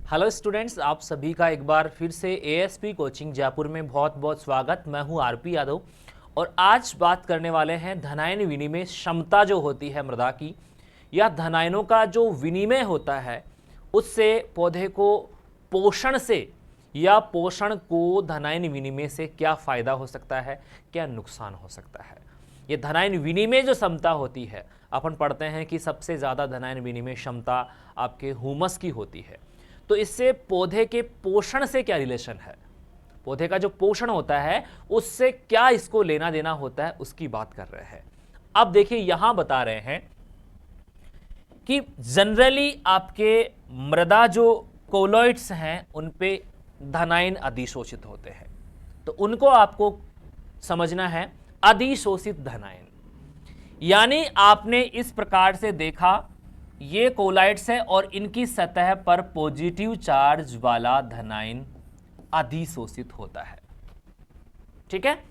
Hello students, आप सभी का एक बार फिर से एएसपी कोचिंग जयपुर में बहुत बहुत स्वागत। मैं हूं आरपी यादव और आज बात करने वाले हैं धनायन विनिमय क्षमता जो होती है मृदा की, या धनायनों का जो विनिमय होता है उससे पौधे को पोषण से या पोषण को धनायन विनिमय से क्या फ़ायदा हो सकता है, क्या नुकसान हो सकता है। ये धनायन विनिमय जो क्षमता होती है, अपन पढ़ते हैं कि सबसे ज़्यादा धनायन विनिमय क्षमता आपके ह्यूमस की होती है। तो इससे पौधे के पोषण से क्या रिलेशन है, पौधे का जो पोषण होता है उससे क्या इसको लेना देना होता है, उसकी बात कर रहे हैं। अब देखिए यहां बता रहे हैं कि जनरली आपके मृदा जो कोलॉइड्स हैं उन पे धनायन अधिशोषित होते हैं, तो उनको आपको समझना है अधिशोषित धनायन। यानी आपने इस प्रकार से देखा, ये कोलाइड्स है और इनकी सतह पर पॉजिटिव चार्ज वाला धनायन अधिशोषित होता है। ठीक है,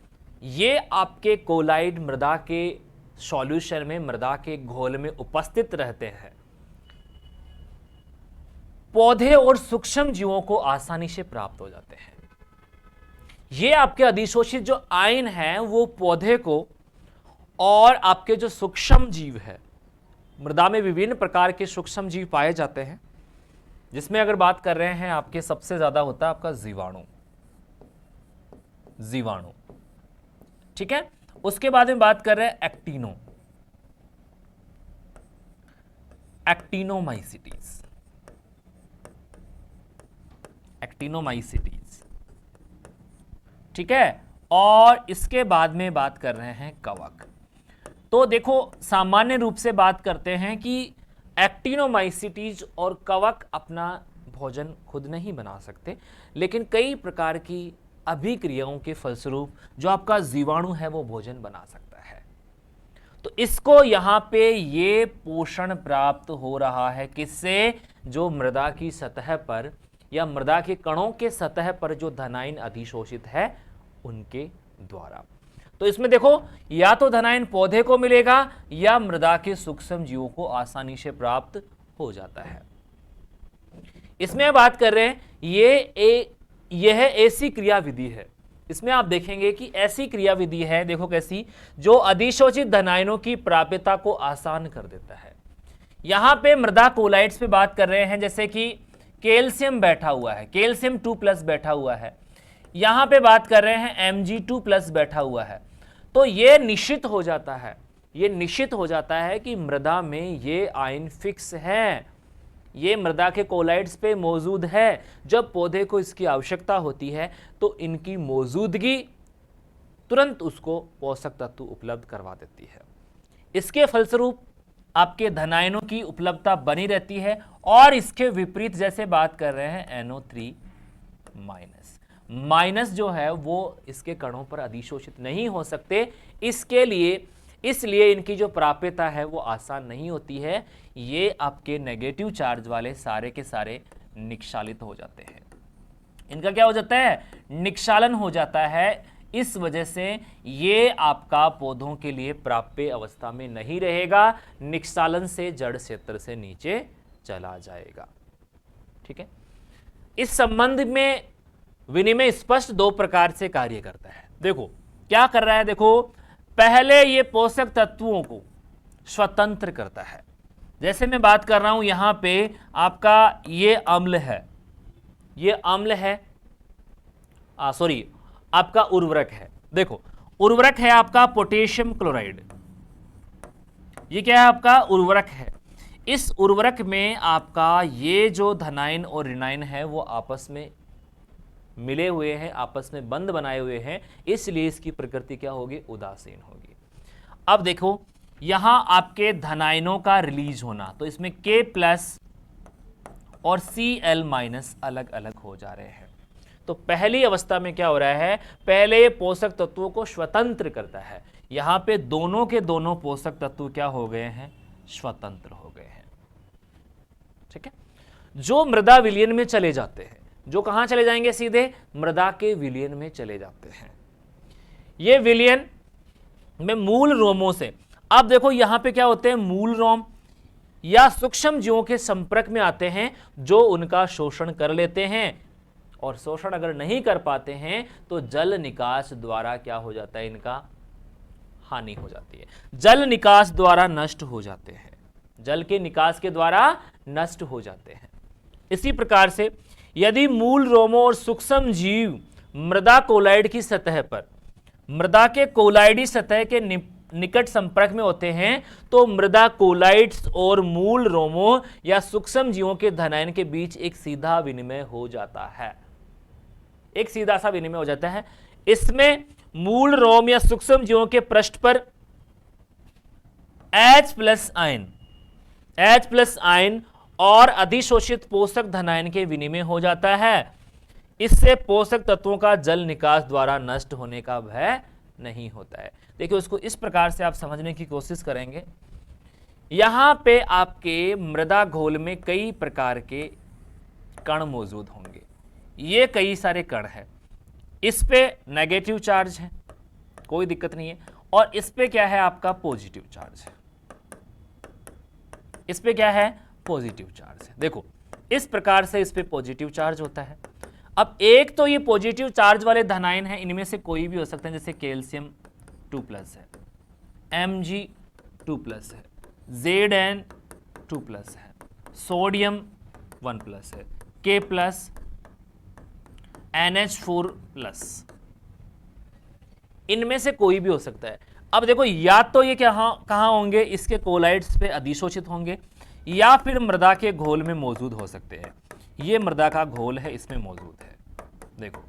ये आपके कोलाइड मृदा के सॉल्यूशन में, मृदा के घोल में उपस्थित रहते हैं। पौधे और सूक्ष्म जीवों को आसानी से प्राप्त हो जाते हैं। ये आपके अधिशोषित जो आयन है वो पौधे को और आपके जो सूक्ष्म जीव है, मृदा में विभिन्न प्रकार के सूक्ष्म जीव पाए जाते हैं, जिसमें अगर बात कर रहे हैं आपके सबसे ज्यादा होता है आपका जीवाणु। ठीक है, उसके बाद में बात कर रहे हैं एक्टिनोमाइसिटीज। ठीक है, और इसके बाद में बात कर रहे हैं कवक। तो देखो सामान्य रूप से बात करते हैं कि एक्टिनोमाइसिटीज और कवक अपना भोजन खुद नहीं बना सकते, लेकिन कई प्रकार की अभिक्रियाओं के फलस्वरूप जो आपका जीवाणु है वो भोजन बना सकता है। तो इसको यहां पे ये पोषण प्राप्त हो रहा है किससे, जो मृदा की सतह पर या मृदा के कणों के सतह पर जो धनायन अधिशोषित है उनके द्वारा। तो इसमें देखो, या तो धनायन पौधे को मिलेगा या मृदा के सूक्ष्म जीवों को आसानी से प्राप्त हो जाता है। इसमें बात कर रहे हैं यह ऐसी क्रियाविधि है, इसमें आप देखेंगे कि ऐसी क्रियाविधि है, देखो कैसी, जो अधिशोषित धनायनों की प्राप्यता को आसान कर देता है। यहां पे मृदा कोलाइड्स पे बात कर रहे हैं, जैसे कि कैल्शियम बैठा हुआ है, कैल्शियम 2+ बैठा हुआ है, यहां पे बात कर रहे हैं Mg2+ बैठा हुआ है। तो ये निश्चित हो जाता है कि मृदा में ये आयन फिक्स है, ये मृदा के कोलाइड्स पे मौजूद है। जब पौधे को इसकी आवश्यकता होती है तो इनकी मौजूदगी तुरंत उसको पोषक तत्व उपलब्ध करवा देती है। इसके फलस्वरूप आपके धनायनों की उपलब्धता बनी रहती है। और इसके विपरीत जैसे बात कर रहे हैं NO3- जो है वो इसके कणों पर अधिशोषित नहीं हो सकते, इसलिए इनकी जो प्राप्यता है वो आसान नहीं होती है। ये आपके नेगेटिव चार्ज वाले सारे के सारे निक्षालित हो जाते हैं, इनका क्या हो जाता है, निक्षालन हो जाता है। इस वजह से ये आपका पौधों के लिए प्राप्य अवस्था में नहीं रहेगा, निक्षालन से जड़ क्षेत्र से नीचे चला जाएगा। ठीक है, इस संबंध में विनिमय स्पष्ट दो प्रकार से कार्य करता है। देखो क्या कर रहा है, देखो पहले ये पोषक तत्वों को स्वतंत्र करता है। जैसे मैं बात कर रहा हूं यहां पे आपका ये अम्ल है, आपका उर्वरक है। देखो उर्वरक है आपका पोटेशियम क्लोराइड, ये क्या है आपका उर्वरक है। इस उर्वरक में आपका ये जो धनायन और ऋणायन है वो आपस में मिले हुए हैं, आपस में बंध बनाए हुए हैं, इसलिए इसकी प्रकृति क्या होगी, उदासीन होगी। अब देखो यहां आपके धनायनों का रिलीज होना, तो इसमें K+ और Cl- अलग अलग हो जा रहे हैं। तो पहली अवस्था में क्या हो रहा है, पहले ये पोषक तत्वों को स्वतंत्र करता है, यहां पे दोनों के दोनों पोषक तत्व क्या हो गए हैं, स्वतंत्र हो गए हैं। ठीक है, जो मृदा विलयन में चले जाते हैं, जो कहां चले जाएंगे, सीधे मृदा के विलयन में चले जाते हैं। ये विलयन में मूल रोमों से, अब देखो यहां पे क्या होते हैं, मूल रोम, या सूक्ष्म जीवों के संपर्क में आते हैं जो उनका शोषण कर लेते हैं, और शोषण अगर नहीं कर पाते हैं तो जल निकास द्वारा क्या हो जाता है, इनका हानि हो जाती है, जल निकास द्वारा नष्ट हो जाते हैं, जल के निकास के द्वारा नष्ट हो जाते हैं। इसी प्रकार से यदि मूल रोमों और सूक्ष्म जीव मृदा कोलाइड की सतह पर मृदा के कोलाइडी सतह के निकट संपर्क में होते हैं तो मृदा कोलाइड्स और मूल रोमों या सूक्ष्म जीवों के धनायन के बीच एक सीधा विनिमय हो जाता है, एक सीधा सा विनिमय हो जाता है। इसमें मूल रोम या सूक्ष्म जीवों के पृष्ठ पर H प्लस आयन और अधिशोषित पोषक धनायन के विनिमय हो जाता है। इससे पोषक तत्वों का जल निकास द्वारा नष्ट होने का भय नहीं होता है। देखिए उसको इस प्रकार से आप समझने की कोशिश करेंगे। यहां पे आपके मृदा घोल में कई प्रकार के कण मौजूद होंगे, ये कई सारे कण हैं। इस पे नेगेटिव चार्ज है, कोई दिक्कत नहीं है, और इस पे क्या है आपका पॉजिटिव चार्ज है, इस पे क्या है पॉजिटिव चार्ज है। देखो इस प्रकार से इस पे पॉजिटिव चार्ज होता है। अब एक तो ये पॉजिटिव चार्ज वाले धनायन है, इनमें से कोई भी हो सकते हैं, जैसे कैल्शियम 2+ है, Mg2+ है, Zn2+ है, सोडियम 1+ है, K+, NH4+, इनमें से कोई भी हो सकता है। अब देखो या तो ये कहां होंगे, इसके कोलाइड्स पे अधिशोषित होंगे, या फिर मृदा के घोल में मौजूद हो सकते हैं। ये मृदा का घोल है, इसमें मौजूद है। देखो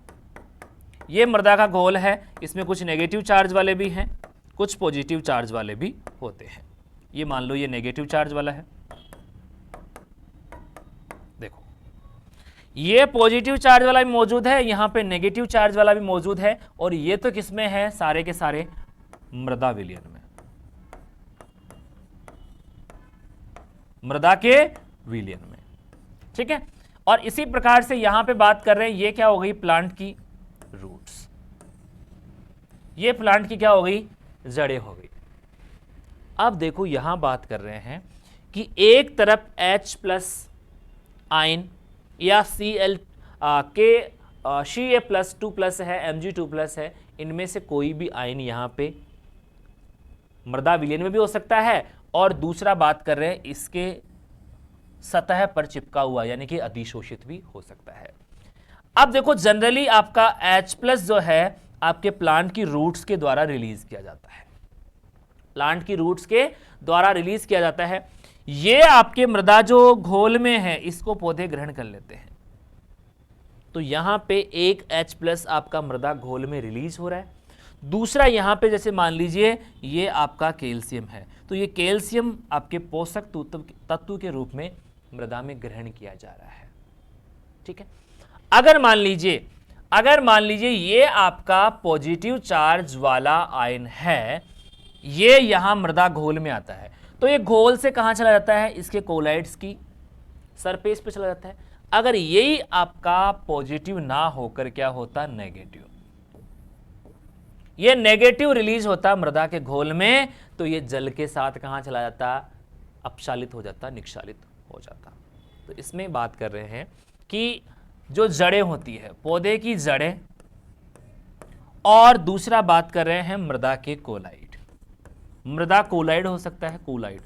ये मृदा का घोल है, इसमें कुछ नेगेटिव चार्ज वाले भी हैं, कुछ पॉजिटिव चार्ज वाले भी होते हैं। ये मान लो ये नेगेटिव चार्ज वाला है, देखो ये पॉजिटिव चार्ज वाला भी मौजूद है, यहां पे नेगेटिव चार्ज वाला भी मौजूद है, और ये तो किसमें है, सारे के सारे मृदा विलयन में, मृदा के विलयन में, ठीक है। और इसी प्रकार से यहां पे बात कर रहे हैं, ये क्या हो गई प्लांट की रूट्स, ये प्लांट की क्या हो गई जड़ें हो गई। अब देखो यहां बात कर रहे हैं कि एक तरफ H+ आयन या Ca+2+ है, Mg2+ है, इनमें से कोई भी आयन यहां पे मृदा विलयन में भी हो सकता है, और दूसरा बात कर रहे हैं इसके सतह पर चिपका हुआ यानी कि अधिशोषित भी हो सकता है। अब देखो जनरली आपका H+ जो है आपके प्लांट की रूट्स के द्वारा रिलीज किया जाता है, प्लांट की रूट्स के द्वारा रिलीज किया जाता है। ये आपके मृदा जो घोल में है इसको पौधे ग्रहण कर लेते हैं, तो यहां पे एक H+ आपका मृदा घोल में रिलीज हो रहा है, दूसरा यहां पे जैसे मान लीजिए ये आपका कैल्शियम है, तो ये कैल्शियम आपके पोषक तत्व के रूप में मृदा में ग्रहण किया जा रहा है, ठीक है। अगर मान लीजिए ये आपका पॉजिटिव चार्ज वाला आयन है, ये यहां मृदा घोल में आता है, तो ये घोल से कहां चला जाता है, इसके कोलाइड्स की सरफेस पे चला जाता है। अगर यही आपका पॉजिटिव ना होकर क्या होता नेगेटिव, ये नेगेटिव रिलीज होता मृदा के घोल में, तो ये जल के साथ कहां चला जाता, अपशालित हो जाता, निक्षालित हो जाता। तो इसमें बात कर रहे हैं कि जो जड़ें होती है पौधे की जड़ें, और दूसरा बात कर रहे हैं मृदा के कोलाइड, मृदा कोलाइड हो सकता है, कोलाइड,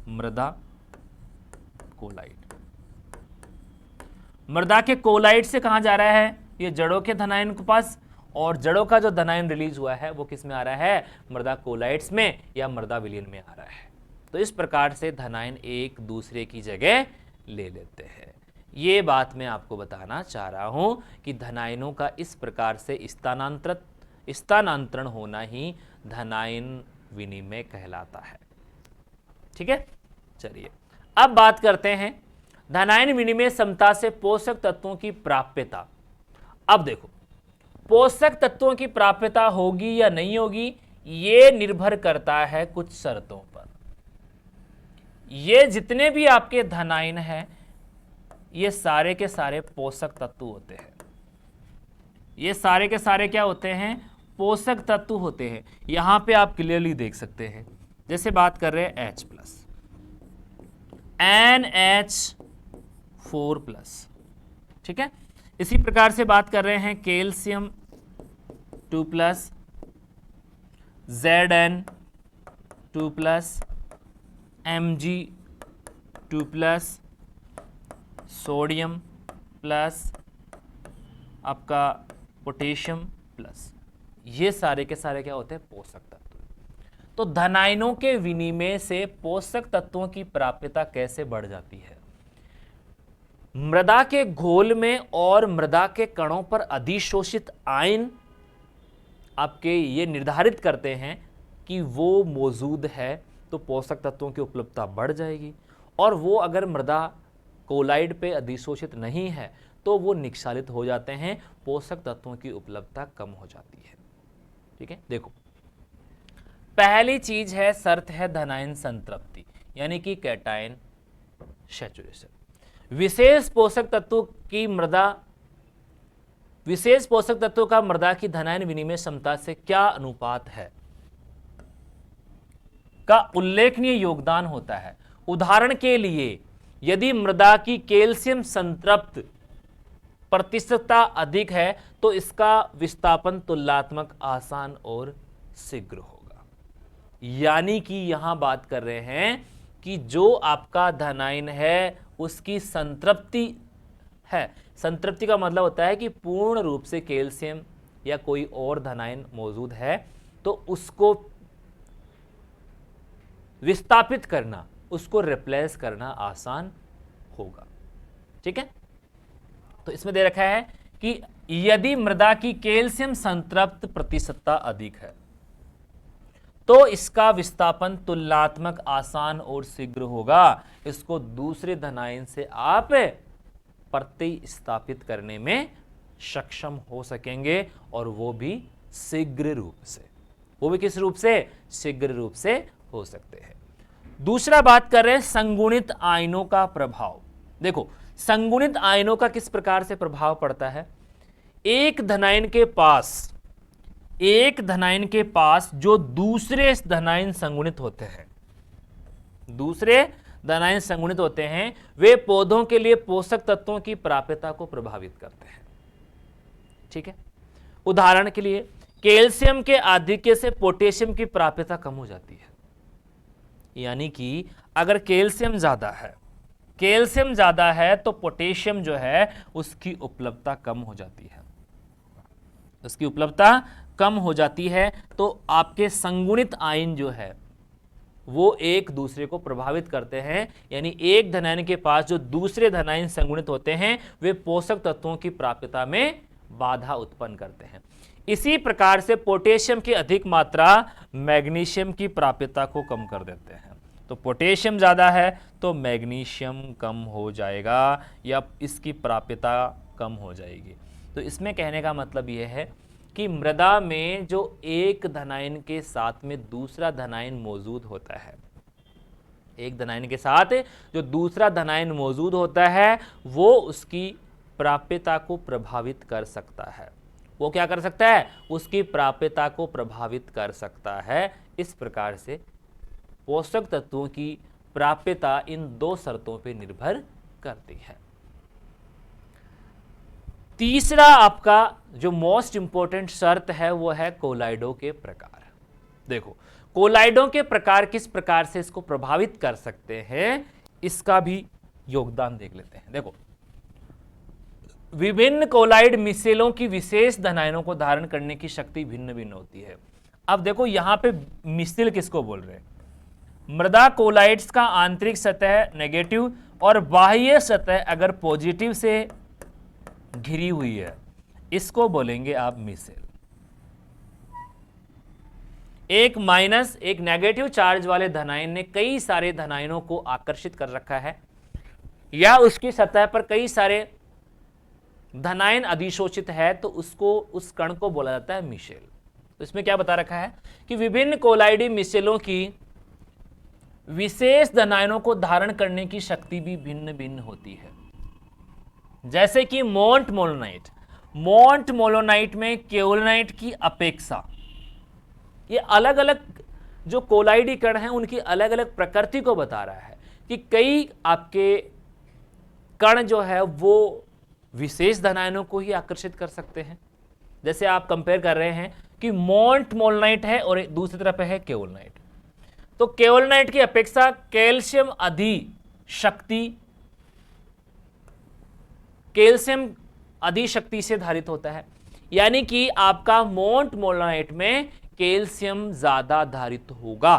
मृदा कोलाइड, मृदा के कोलाइड से कहां जा रहा है, ये जड़ों के धनायन के पास, और जड़ों का जो धनायन रिलीज हुआ है वो किस में आ रहा है, मृदा कोलाइड्स में या मृदा विलयन में आ रहा है। तो इस प्रकार से धनायन एक दूसरे की जगह ले लेते हैं। ये बात मैं आपको बताना चाह रहा हूं कि धनायनों का इस प्रकार से स्थानांतरण होना ही धनायन विनिमय कहलाता है, ठीक है। चलिए अब बात करते हैं धनायन विनिमय समता से पोषक तत्वों की प्राप्यता। अब देखो पोषक तत्वों की प्राप्यता होगी या नहीं होगी, ये निर्भर करता है कुछ शर्तों पर। ये जितने भी आपके धनायन हैं ये सारे के सारे पोषक तत्व होते हैं, ये सारे के सारे क्या होते हैं, पोषक तत्व होते हैं। यहां पे आप क्लियरली देख सकते हैं, जैसे बात कर रहे हैं H+, NH4+, ठीक है। इसी प्रकार से बात कर रहे हैं calcium 2+, Zn2+, Mg2+, sodium plus आपका पोटेशियम प्लस, ये सारे के सारे क्या होते हैं? पोषक तत्व। तो धनायनों के विनिमय से पोषक तत्वों की प्राप्यता कैसे बढ़ जाती है? मृदा के घोल में और मृदा के कणों पर अधिशोषित आयन आपके ये निर्धारित करते हैं कि वो मौजूद है, तो पोषक तत्वों की उपलब्धता बढ़ जाएगी। और वो अगर मृदा कोलाइड पे अधिशोषित नहीं है तो वो निक्षालित हो जाते हैं, पोषक तत्वों की उपलब्धता कम हो जाती है। ठीक है, देखो पहली चीज है, शर्त है धनायन संतृप्ति, यानी कि कैटायन सैचुरेशन। विशेष पोषक तत्वों का मृदा की धनायन विनिमय क्षमता से क्या अनुपात है का उल्लेखनीय योगदान होता है। उदाहरण के लिए यदि मृदा की कैल्शियम संतृप्त प्रतिशतता अधिक है तो इसका विस्थापन तुलनात्मक आसान और शीघ्र होगा। यानी कि यहां बात कर रहे हैं कि जो आपका धनायन है उसकी संतृप्ति है। संतृप्ति का मतलब होता है कि पूर्ण रूप से कैल्शियम या कोई और धनायन मौजूद है तो उसको विस्थापित करना, उसको रिप्लेस करना आसान होगा। ठीक है, तो इसमें दे रखा है कि यदि मृदा की कैल्शियम संतृप्त प्रतिशतता अधिक है तो इसका विस्थापन तुलनात्मक आसान और शीघ्र होगा। इसको दूसरे धनायन से आप प्रतिस्थापित करने में सक्षम हो सकेंगे, और वो भी शीघ्र रूप से। वो भी किस रूप से? शीघ्र रूप से हो सकते हैं। दूसरा बात कर रहे हैं संगुणित आयनों का प्रभाव। देखो संगुणित आयनों का किस प्रकार से प्रभाव पड़ता है। एक धनायन के पास जो दूसरे धनायन संगुणित होते हैं, वे पौधों के लिए पोषक तत्वों की प्राप्यता को प्रभावित करते हैं। ठीक है, उदाहरण के लिए कैल्शियम के आधिक्य से पोटेशियम की प्राप्यता कम हो जाती है। यानी कि अगर कैल्शियम ज्यादा है तो पोटेशियम जो है उसकी उपलब्धता कम हो जाती है। तो आपके संगुणित आयन जो है वो एक दूसरे को प्रभावित करते हैं। यानी एक धनायन के पास जो दूसरे धनायन संगुणित होते हैं वे पोषक तत्वों की प्राप्यता में बाधा उत्पन्न करते हैं। इसी प्रकार से पोटेशियम की अधिक मात्रा मैग्नीशियम की प्राप्यता को कम कर देते हैं। तो पोटेशियम ज़्यादा है तो मैग्नीशियम कम हो जाएगा या इसकी प्राप्यता कम हो जाएगी। तो इसमें कहने का मतलब यह है कि मृदा में जो एक धनायन के साथ में दूसरा धनायन मौजूद होता है, एक धनायन के साथ जो दूसरा धनायन मौजूद होता है वो उसकी प्राप्यता को प्रभावित कर सकता है। वो क्या कर सकता है? उसकी प्राप्यता को प्रभावित कर सकता है। इस प्रकार से पोषक तत्वों की प्राप्यता इन दो शर्तों पर निर्भर करती है। तीसरा आपका जो मोस्ट इंपॉर्टेंट शर्त है वो है कोलाइडों के प्रकार। देखो कोलाइडों के प्रकार किस प्रकार से इसको प्रभावित कर सकते हैं, इसका भी योगदान देख लेते हैं। देखो विभिन्न कोलाइड मिसेलों की विशेष धनायनों को धारण करने की शक्ति भिन्न भिन्न होती है। अब देखो यहां पे मिसेल किसको बोल रहे हैं? मृदा कोलाइड्स का आंतरिक सतह नेगेटिव और बाह्य सतह अगर पॉजिटिव से घिरी हुई है, इसको बोलेंगे आप मिसेल। एक नेगेटिव चार्ज वाले धनायन ने कई सारे धनायनों को आकर्षित कर रखा है या उसकी सतह पर कई सारे धनायन अधिशोषित है तो उस कण को बोला जाता है मिसेल। तो इसमें क्या बता रखा है कि विभिन्न कोलाइडी मिसेलों की विशेष धनायनों को धारण करने की शक्ति भी भिन्न भिन्न होती है। जैसे कि मोंट मोलोनाइट में केओलिनाइट की अपेक्षा ये अलग अलग जो कोलाइडी कण हैं उनकी अलग अलग प्रकृति को बता रहा है। कि कई आपके कण जो है वो विशेष धनायनों को ही आकर्षित कर सकते हैं। जैसे आप कंपेयर कर रहे हैं कि मोंट मोलनाइट है और दूसरी तरफ है केओलनाइट, तो केओलनाइट की अपेक्षा कैल्शियम अधिक शक्ति से धारित होता है, यानी कि आपका मोंट मोलनाइट में कैल्शियम ज्यादा धारित होगा।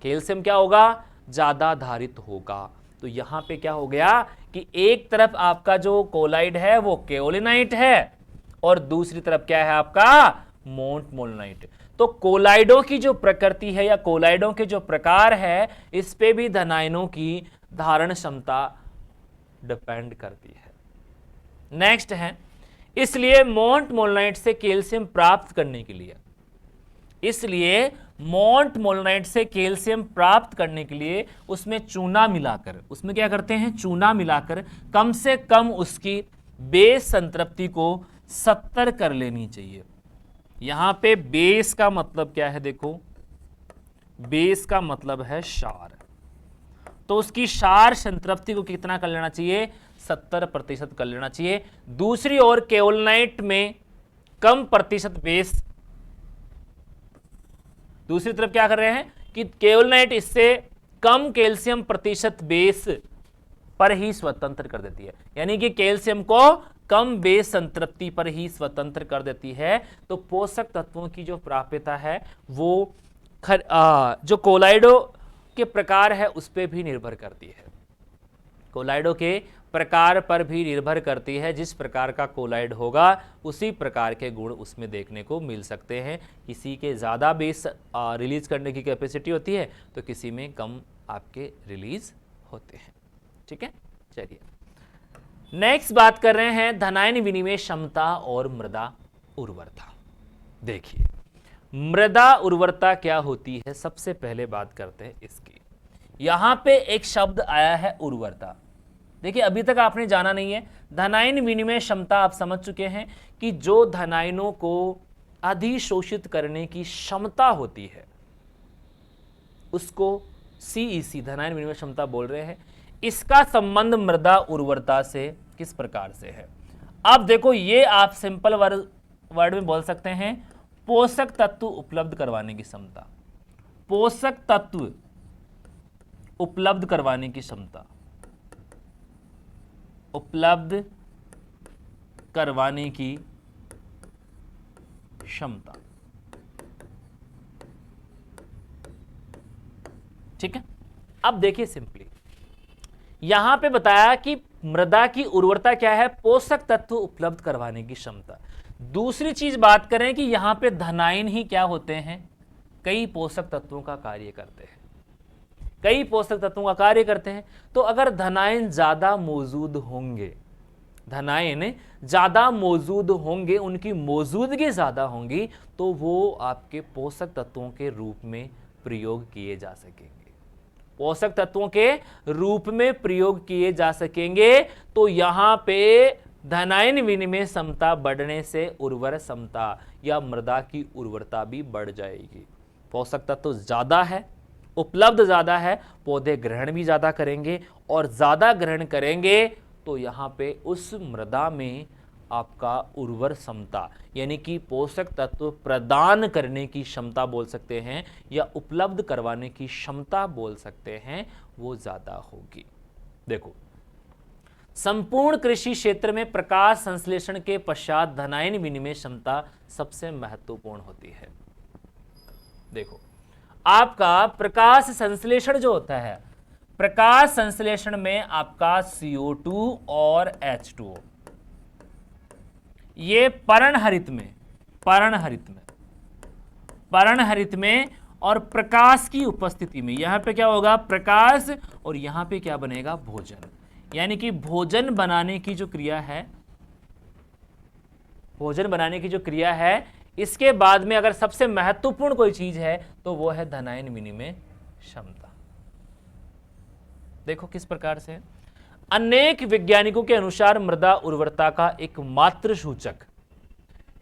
कैल्शियम क्या होगा? ज्यादा धारित होगा। तो यहां पे क्या हो गया कि एक तरफ आपका जो कोलाइड है वो केओलिनाइट है और दूसरी तरफ क्या है आपका मोंट मोलनाइट। तो कोलाइडों की जो प्रकृति है या कोलाइडों के जो प्रकार है, इस पे भी धनायनों की धारण क्षमता डिपेंड करती है। नेक्स्ट है, इसलिए मोंट मोलनाइट से कैल्शियम प्राप्त करने के लिए उसमें चूना मिलाकर, उसमें क्या करते हैं? चूना मिलाकर कम से कम उसकी बेस संतृप्ति को 70 कर लेनी चाहिए। यहां पे बेस का मतलब क्या है? देखो, बेस का मतलब है क्षार, तो उसकी क्षार संतृप्ति को कितना कर लेना चाहिए? 70% कर लेना चाहिए। दूसरी ओर केओलनाइट में कम प्रतिशत बेस, दूसरी तरफ क्या कर रहे हैं कि केओलनाइट इससे कम कैल्शियम प्रतिशत बेस पर ही स्वतंत्र कर देती है, यानी कि कैल्शियम को कम बेस संतृप्ति पर ही स्वतंत्र कर देती है। तो पोषक तत्वों की जो प्राप्यता है वो जो कोलाइडो के प्रकार है उस पर भी निर्भर करती है। कोलाइडो के प्रकार पर भी निर्भर करती है। जिस प्रकार का कोलाइड होगा उसी प्रकार के गुण उसमें देखने को मिल सकते हैं। किसी के ज़्यादा बेस रिलीज करने की कैपेसिटी होती है तो किसी में कम आपके रिलीज होते हैं। ठीक है, चलिए नेक्स्ट बात कर रहे हैं धनायन विनिमय क्षमता और मृदा उर्वरता। देखिए मृदा उर्वरता क्या होती है, सबसे पहले बात करते हैं इसकी। यहां पे एक शब्द आया है उर्वरता। देखिए अभी तक आपने जाना नहीं है, धनायन विनिमय क्षमता आप समझ चुके हैं कि जो धनायनों को अधिशोषित करने की क्षमता होती है उसको CEC धनायन विनिमय क्षमता बोल रहे हैं। इसका संबंध मृदा उर्वरता से किस प्रकार से है? अब देखो, ये आप सिंपल वर्ड में बोल सकते हैं पोषक तत्व उपलब्ध करवाने की क्षमता। पोषक तत्व उपलब्ध करवाने की क्षमता, उपलब्ध करवाने की क्षमता। ठीक है, अब देखिए सिंपली यहां पे बताया कि मृदा की उर्वरता क्या है? पोषक तत्व उपलब्ध करवाने की क्षमता। दूसरी चीज बात करें कि यहां पे धनायन ही क्या होते हैं? कई पोषक तत्वों का कार्य करते हैं, कई पोषक तत्वों का कार्य करते हैं। तो अगर धनायन ज्यादा मौजूद होंगे, धनायन ज्यादा मौजूद होंगे, उनकी मौजूदगी ज्यादा होंगी, तो वो आपके पोषक तत्वों के रूप में प्रयोग किए जा सकेंगे, पोषक तत्वों के रूप में प्रयोग किए जा सकेंगे। तो यहां पे धनायन विनिमय क्षमता बढ़ने से उर्वर क्षमता या मृदा की उर्वरता भी बढ़ जाएगी। पोषक तत्व ज्यादा है, उपलब्ध ज्यादा है, पौधे ग्रहण भी ज्यादा करेंगे, और ज्यादा ग्रहण करेंगे तो यहां पे उस मृदा में आपका उर्वर क्षमता यानी कि पोषक तत्व प्रदान करने की क्षमता बोल सकते हैं या उपलब्ध करवाने की क्षमता बोल सकते हैं, वो ज्यादा होगी। देखो, संपूर्ण कृषि क्षेत्र में प्रकाश संश्लेषण के पश्चात धनायन विनिमय क्षमता सबसे महत्वपूर्ण होती है। देखो, आपका प्रकाश संश्लेषण जो होता है, प्रकाश संश्लेषण में आपका CO2 और H2O, ये पर्णहरित में और प्रकाश की उपस्थिति में, यहां पे क्या होगा? प्रकाश, और यहां पे क्या बनेगा? भोजन। यानी कि भोजन बनाने की जो क्रिया है, भोजन बनाने की जो क्रिया है, इसके बाद में अगर सबसे महत्वपूर्ण कोई चीज है तो वो है धनायन विनिमय क्षमता। देखो किस प्रकार से अनेक वैज्ञानिकों के अनुसार मृदा उर्वरता का एक मात्र सूचक,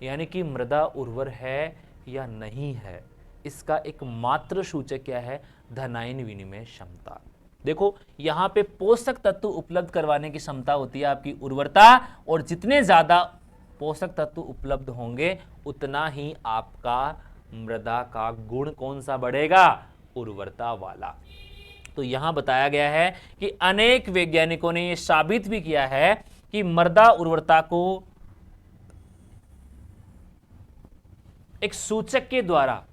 यानी कि मृदा उर्वर है या नहीं है, इसका एक मात्र सूचक क्या है? धनायन विनिमय क्षमता। देखो यहां पे पोषक तत्व उपलब्ध करवाने की क्षमता होती है आपकी उर्वरता, और जितने ज्यादा पोषक तत्व उपलब्ध होंगे उतना ही आपका मृदा का गुण कौन सा बढ़ेगा, उर्वरता वाला। तो यहां बताया गया है कि अनेक वैज्ञानिकों ने यह साबित भी किया है कि मृदा उर्वरता को एक सूचक के द्वारा,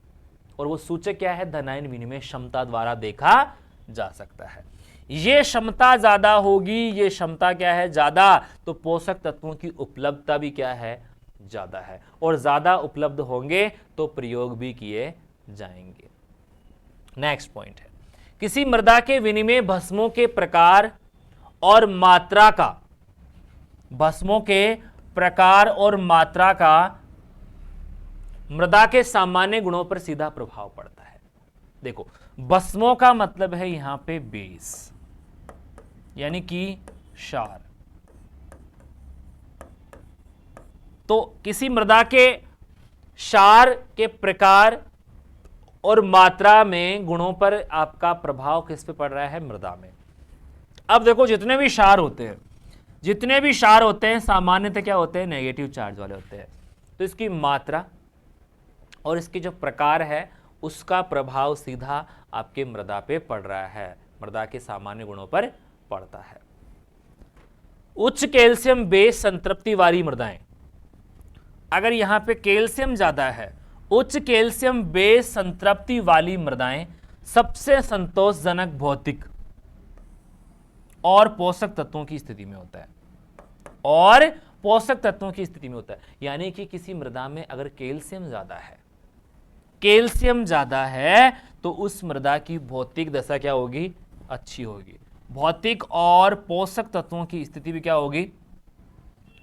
और वो सूचक क्या है, धनायन विनिमय क्षमता द्वारा देखा जा सकता है। ये क्षमता ज्यादा होगी, ये क्षमता क्या है, ज्यादा, तो पोषक तत्वों की उपलब्धता भी क्या है, ज्यादा है, और ज्यादा उपलब्ध होंगे तो प्रयोग भी किए जाएंगे। नेक्स्ट पॉइंट है, किसी मृदा के विनिमय भस्मों के प्रकार और मात्रा का, भस्मों के प्रकार और मात्रा का मृदा के सामान्य गुणों पर सीधा प्रभाव पड़ता है। देखो भस्मों का मतलब है यहां पे बेस, यानी कि क्षार। तो किसी मृदा के क्षार के प्रकार और मात्रा में गुणों पर आपका प्रभाव किस पे पड़ रहा है, मृदा में। अब देखो जितने भी क्षार होते हैं, जितने भी क्षार होते हैं सामान्यतः क्या होते हैं, नेगेटिव चार्ज वाले होते हैं। तो इसकी मात्रा और इसके जो प्रकार है उसका प्रभाव सीधा आपके मृदा पे पड़ रहा है, मृदा के सामान्य गुणों पर पड़ता है। उच्च कैल्शियम बेस संतृप्ति वाली मृदाएं, अगर यहां पे कैल्शियम ज्यादा है, उच्च कैल्शियम बेस संतृप्ति वाली मृदाएं सबसे संतोषजनक भौतिक और पोषक तत्वों की स्थिति में होता है, और पोषक तत्वों की स्थिति में होता है। यानी कि किसी मृदा में अगर कैल्शियम ज्यादा है, कैल्शियम ज्यादा है, तो उस मृदा की भौतिक दशा क्या होगी, अच्छी होगी, भौतिक और पोषक तत्वों की स्थिति भी क्या होगी,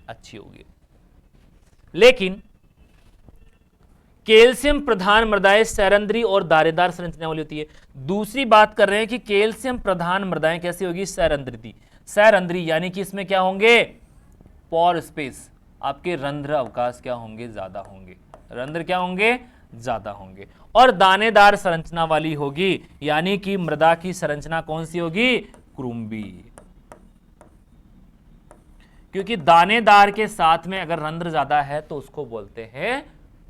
अच्छी होगी। लेकिन कैल्शियम प्रधान मृदाएं सैरंध्री और दानेदार संरचना वाली होती है। दूसरी बात कर रहे हैं कि कैल्शियम प्रधान मृदाएं कैसी होगी, सैरंध्री, सैरंध्री यानी कि इसमें क्या होंगे, पोर स्पेस, आपके रंध्र अवकाश क्या होंगे, ज्यादा होंगे, रंध्र क्या होंगे, ज्यादा होंगे। और दानेदार संरचना वाली होगी, यानी कि मृदा की संरचना कौन सी होगी, क्रुंबी, क्योंकि दानेदार के साथ में अगर रंध्र ज्यादा है तो उसको बोलते हैं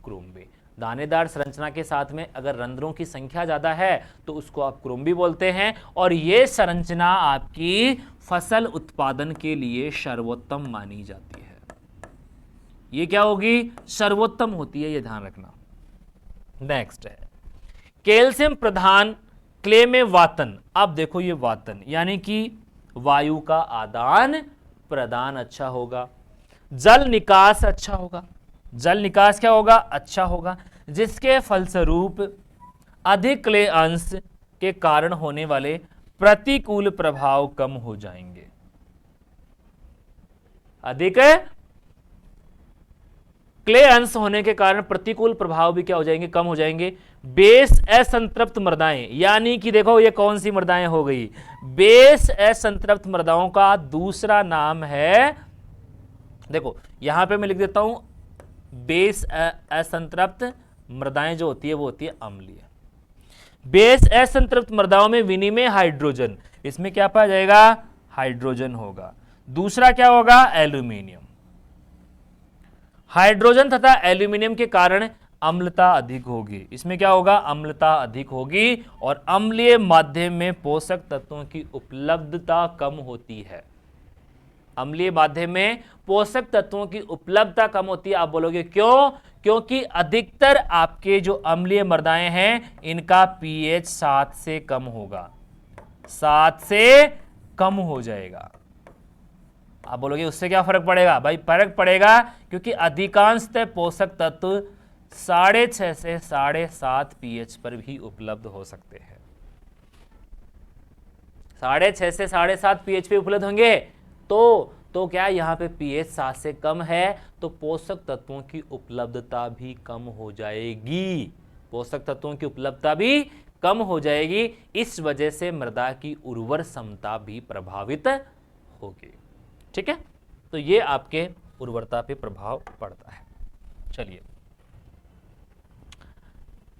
क्रुंबी। दानेदार संरचना के साथ में अगर रंध्रों की संख्या ज्यादा है तो उसको आप क्रुंबी बोलते हैं। और यह संरचना आपकी फसल उत्पादन के लिए सर्वोत्तम मानी जाती है। ये क्या होगी, सर्वोत्तम होती है, ये ध्यान रखना। नेक्स्ट है कैल्शियम प्रधान क्ले में वातन। अब देखो ये वातन यानी कि वायु का आदान प्रदान अच्छा होगा, जल निकास अच्छा होगा, जल निकास क्या होगा, अच्छा होगा, जिसके फलस्वरूप अधिक क्ले अंश के कारण होने वाले प्रतिकूल प्रभाव कम हो जाएंगे। अधिक क्ले अंश होने के कारण प्रतिकूल प्रभाव भी क्या हो जाएंगे, कम हो जाएंगे। बेस असंतृप्त मृदाएं, यानी कि देखो ये कौन सी मृदाएं हो गई, बेस असंतृप्त मृदाओं का दूसरा नाम है, देखो यहां पे मैं लिख देता हूं, बेस असंतृप्त मृदाएं जो होती है वो होती है अम्लीय। बेस असंतृप्त मृदाओं में विनिमय हाइड्रोजन, इसमें क्या पाया जाएगा, हाइड्रोजन होगा। दूसरा क्या होगा, एल्यूमिनियम। हाइड्रोजन तथा एल्यूमिनियम के कारण अम्लता अधिक होगी, इसमें क्या होगा, अम्लता अधिक होगी। और अम्लीय माध्यम में पोषक तत्वों की उपलब्धता कम होती है, अम्लीय माध्यम में पोषक तत्वों की उपलब्धता कम होती है। आप बोलोगे क्यों, क्योंकि अधिकतर आपके जो अम्लीय मृदाएं हैं इनका पीएच 7 से कम होगा, 7 से कम हो जाएगा। आप बोलोगे उससे क्या फर्क पड़ेगा, भाई फर्क पड़ेगा क्योंकि अधिकांशतः पोषक तत्व 6.5 से 7.5 पीएच पर भी उपलब्ध हो सकते हैं। 6.5 से 7.5 पीएच पे उपलब्ध होंगे तो क्या यहाँ पे पीएच 7 से कम है तो पोषक तत्वों की उपलब्धता भी कम हो जाएगी, पोषक तत्वों की उपलब्धता भी कम हो जाएगी। इस वजह से मृदा की उर्वर क्षमता भी प्रभावित होगी। ठीक है, तो ये आपके उर्वरता पे प्रभाव पड़ता है। चलिए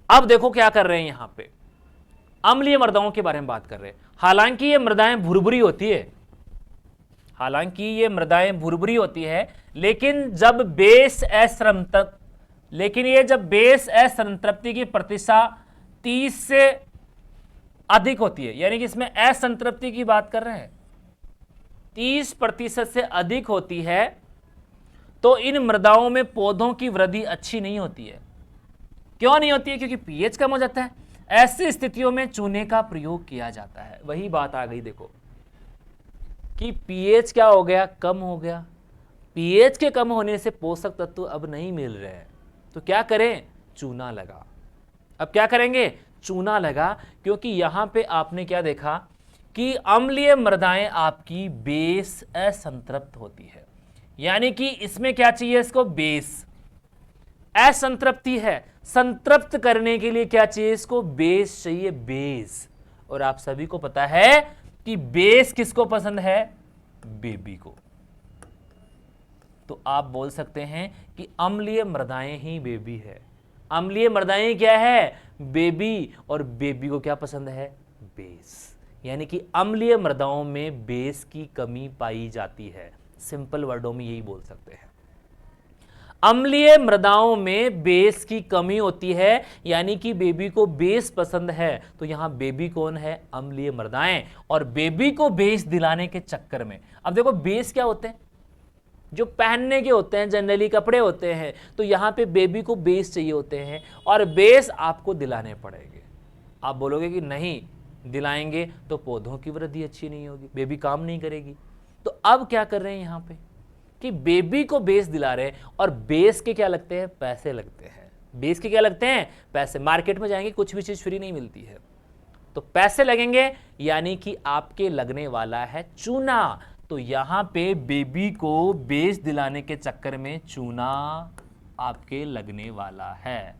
अब देखो क्या कर रहे हैं, यहां पे अम्लीय मृदाओं के बारे में बात कर रहे हैं। हालांकि ये मृदाएं भुरभुरी होती है, हालांकि ये मृदाएं भुरभुरी होती है, लेकिन जब बेस असंतृप्ति की प्रतिशत 30 से अधिक होती है, यानी कि इसमें असंतृप्ति की बात कर रहे हैं, 30% से अधिक होती है, तो इन मृदाओं में पौधों की वृद्धि अच्छी नहीं होती है। क्यों नहीं होती है? क्योंकि पीएच कम हो जाता है। ऐसी स्थितियों में चूने का प्रयोग किया जाता है। वही बात आ गई, देखो कि पीएच क्या हो गया? कम हो गया। पीएच के कम होने से पोषक तत्व अब नहीं मिल रहे हैं, तो क्या करें? चूना लगा। अब क्या करेंगे? चूना लगा, क्योंकि यहां पे आपने क्या देखा कि अम्लीय मृदाएं आपकी बेस असंतृप्त होती है, यानी कि इसमें क्या चाहिए? इसको बेस। असंतृप्ति है, संतृप्त करने के लिए क्या चाहिए? इसको बेस चाहिए, बेस। और आप सभी को पता है कि बेस किसको पसंद है? बेबी को। तो आप बोल सकते हैं कि अम्लीय मृदाएं ही बेबी है। अम्लीय मृदाएं क्या है? बेबी। और बेबी को क्या पसंद है? बेस। यानी कि अम्लीय मृदाओं में बेस की कमी पाई जाती है। सिंपल वर्डों में यही बोल सकते हैं, अम्लीय मृदाओं में बेस की कमी होती है, यानी कि बेबी को बेस पसंद है। तो यहां बेबी कौन है? अम्लीय मृदाएं। और बेबी को बेस दिलाने के चक्कर में, अब देखो बेस क्या होते हैं? जो पहनने के होते हैं, जनरली कपड़े होते हैं, तो यहां पे बेबी को बेस चाहिए होते हैं, और बेस आपको दिलाने पड़ेंगे। आप बोलोगे कि नहीं दिलाएंगे तो पौधों की वृद्धि अच्छी नहीं होगी, बेबी काम नहीं करेगी। तो अब क्या कर रहे हैं यहां पे कि बेबी को बेस दिला रहे हैं, और बेस के क्या लगते हैं? पैसे लगते हैं। बेस के क्या लगते हैं? पैसे। मार्केट में जाएंगे, कुछ भी चीज फ्री नहीं मिलती है, तो पैसे लगेंगे, यानी कि आपके लगने वाला है चूना। तो यहां पे बेबी को बेस दिलाने के चक्कर में चूना आपके लगने वाला है।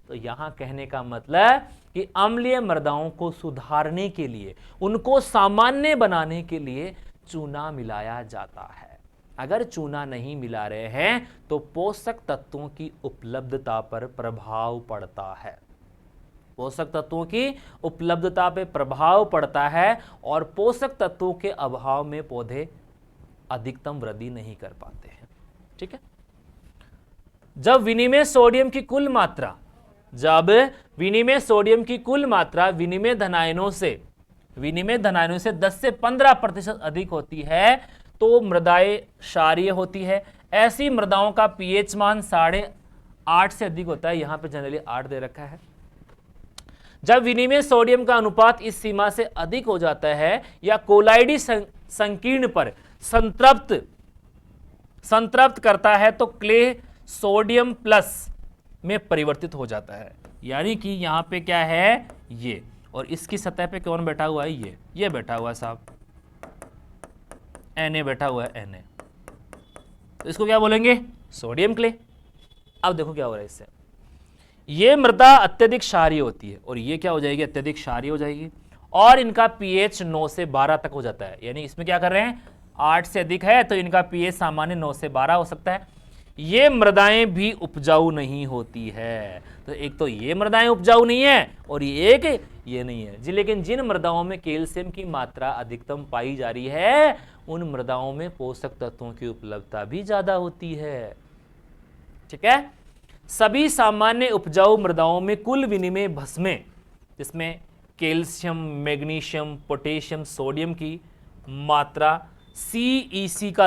तो यहां कहने का मतलब कि अम्लीय मृदाओं को सुधारने के लिए, उनको सामान्य बनाने के लिए चूना मिलाया जाता है। अगर चूना नहीं मिला रहे हैं तो पोषक तत्वों की उपलब्धता पर प्रभाव पड़ता है। पोषक तत्वों की उपलब्धता पर प्रभाव पड़ता है, और पोषक तत्वों के अभाव में पौधे अधिकतम वृद्धि नहीं कर पाते हैं। ठीक है। जब विनिमय सोडियम की कुल मात्रा विनिमय धनायनों से 10 से 15% अधिक होती है, तो मृदाएं क्षारीय होती है। ऐसी मृदाओं का पीएच मान 8.5 से अधिक होता है। यहां पे जनरली 8 दे रखा है। जब विनिमय सोडियम का अनुपात इस सीमा से अधिक हो जाता है, या कोलाइडी संकीर्ण पर संतृप्त करता है, तो क्ले सोडियम प्लस में परिवर्तित हो जाता है। यानी कि यहां पे क्या है? ये, और इसकी सतह पे कौन बैठा हुआ है? ये बैठा हुआ है साहब, Na बैठा हुआ है, Na। तो इसको क्या बोलेंगे? Sodium clay. अब देखो क्या हो रहा है इससे, ये मृदा अत्यधिक क्षारीय होती है, और ये क्या हो जाएगी? अत्यधिक क्षारीय हो जाएगी, और इनका पीएच 9 से 12 तक हो जाता है। यानी इसमें क्या कर रहे हैं? 8 से अधिक है, तो इनका पीएच सामान्य 9 से 12 हो सकता है। ये मृदाएं भी उपजाऊ नहीं होती है। तो एक तो ये मृदाएं उपजाऊ नहीं है, और ये नहीं है जी। लेकिन जिन मृदाओं में कैल्शियम की मात्रा अधिकतम पाई जा रही है, उन मृदाओं में पोषक तत्वों की उपलब्धता भी ज्यादा होती है। ठीक है। सभी सामान्य उपजाऊ मृदाओं में कुल विनिमय भस्में, जिसमें कैल्शियम, मैग्नीशियम, पोटेशियम, सोडियम की मात्रा CEC का